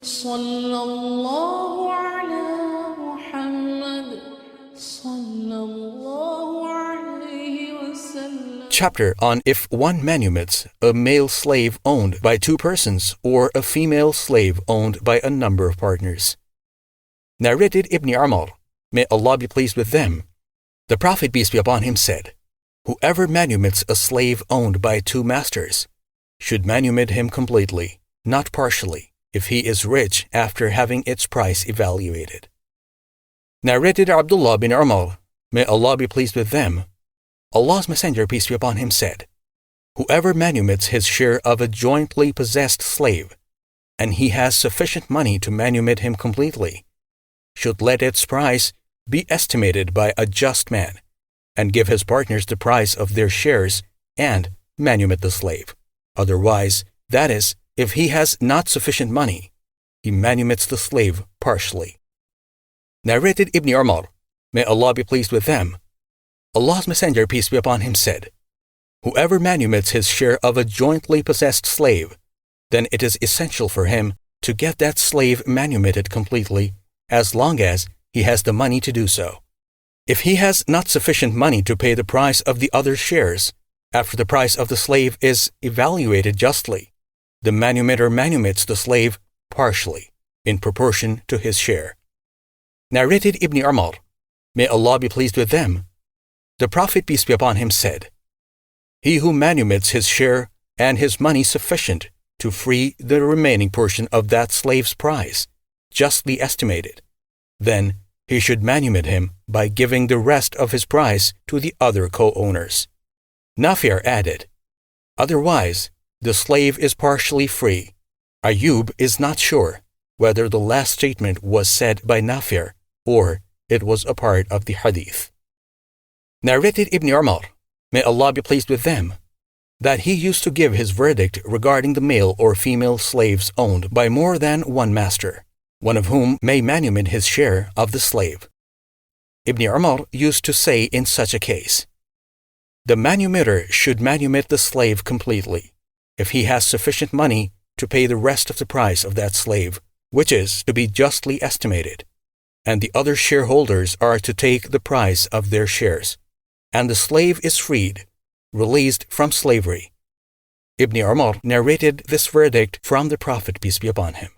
صلى الله على محمد صلى الله عليه وسلم. Chapter on if one manumits a male slave owned by two persons or a female slave owned by a number of partners. Narrated Ibn Umar, may Allah be pleased with them, the Prophet, peace be upon him, said, "Whoever manumits a slave owned by two masters should manumit him completely, not partially, if he is rich after having its price evaluated." Narrated Abdullah bin Umar, may Allah be pleased with them, Allah's Messenger, peace be upon him, said, "Whoever manumits his share of a jointly possessed slave, and he has sufficient money to manumit him completely, should let its price be estimated by a just man, and give his partners the price of their shares, and manumit the slave. Otherwise, that is, if he has not sufficient money, he manumits the slave partially." Narrated Ibn Umar, may Allah be pleased with them, Allah's Messenger, peace be upon him, said, "Whoever manumits his share of a jointly possessed slave, then it is essential for him to get that slave manumitted completely, as long as he has the money to do so. If he has not sufficient money to pay the price of the other shares, after the price of the slave is evaluated justly, the manumitter manumits the slave partially, in proportion to his share. Narrated Ibn Umar, may Allah be pleased with them, the Prophet, peace be upon him, said, "He who manumits his share and his money sufficient to free the remaining portion of that slave's price, justly estimated, then he should manumit him by giving the rest of his price to the other co-owners." Nafi' added, "Otherwise, the slave is partially free." Ayub is not sure whether the last statement was said by Nafi' or it was a part of the Hadith. Narrated Ibn Umar, may Allah be pleased with them, that he used to give his verdict regarding the male or female slaves owned by more than one master, one of whom may manumit his share of the slave. Ibn Umar used to say in such a case, "The manumitter should manumit the slave completely, if he has sufficient money to pay the rest of the price of that slave, which is to be justly estimated, and the other shareholders are to take the price of their shares, and the slave is freed, released from slavery." Ibn Umar narrated this verdict from the Prophet, peace be upon him.